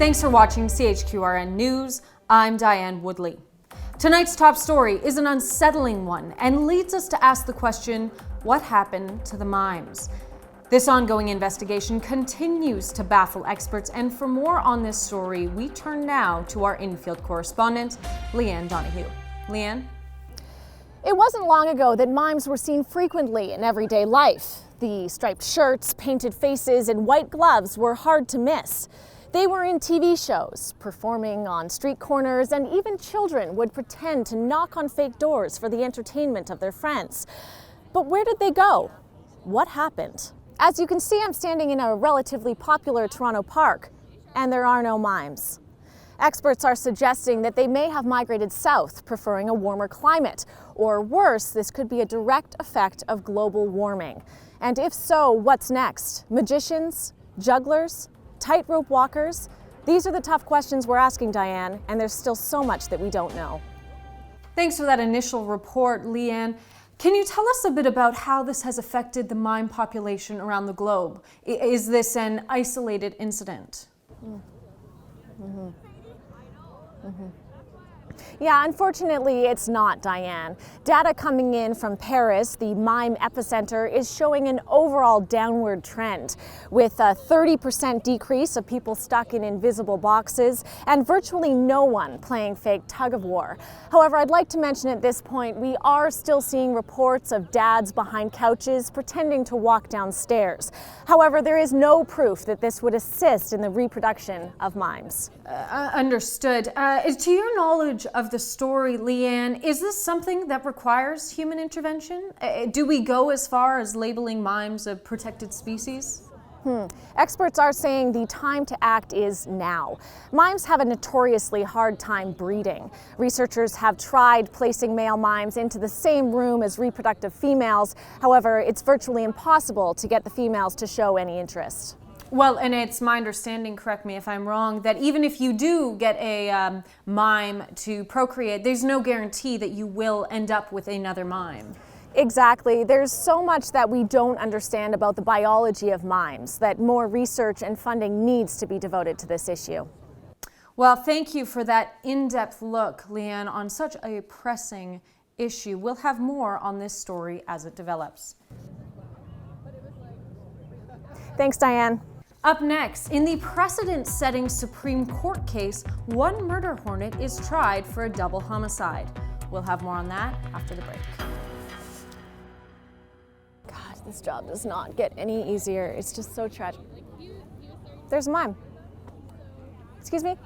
Thanks for watching CHQRN News. I'm Diane Woodley. Tonight's top story is an unsettling one and leads us to ask the question, what happened to the mimes? This ongoing investigation continues to baffle experts, and for more on this story, we turn now to our in-field correspondent, Leanne Donahue. Leanne? It wasn't long ago that mimes were seen frequently in everyday life. The striped shirts, painted faces, and white gloves were hard to miss. They were in TV shows, performing on street corners, and even children would pretend to knock on fake doors for the entertainment of their friends. But where did they go? What happened? As you can see, I'm standing in a relatively popular Toronto park, and there are no mimes. Experts are suggesting that they may have migrated south, preferring a warmer climate. Or worse, this could be a direct effect of global warming. And if so, what's next? Magicians? Jugglers? Tightrope walkers? These are the tough questions we're asking, Diane, and there's still so much that we don't know. Thanks for that initial report, Leanne. Can you tell us a bit about how this has affected the mime population around the globe? Is this an isolated incident? Yeah, unfortunately, it's not, Diane. Data coming in from Paris, the mime epicenter, is showing an overall downward trend, with a 30% decrease of people stuck in invisible boxes and virtually no one playing fake tug-of-war. However, I'd like to mention at this point, we are still seeing reports of dads behind couches pretending to walk downstairs. However, there is no proof that this would assist in the reproduction of mimes. Understood. To your knowledge of the story, Leanne, is this something that requires human intervention? Do we go as far as labeling mimes a protected species? Experts are saying the time to act is now. Mimes have a notoriously hard time breeding. Researchers have tried placing male mimes into the same room as reproductive females. However, it's virtually impossible to get the females to show any interest. Well, and it's my understanding, correct me if I'm wrong, that even if you do get a mime to procreate, there's no guarantee that you will end up with another mime. Exactly. There's so much that we don't understand about the biology of mimes that more research and funding needs to be devoted to this issue. Well, thank you for that in-depth look, Leanne, on such a pressing issue. We'll have more on this story as it develops. Thanks, Diane. Up next, in the precedent-setting Supreme Court case, one murder hornet is tried for a double homicide. We'll have more on that after the break. God, this job does not get any easier. It's just so tragic. There's a mime. Excuse me?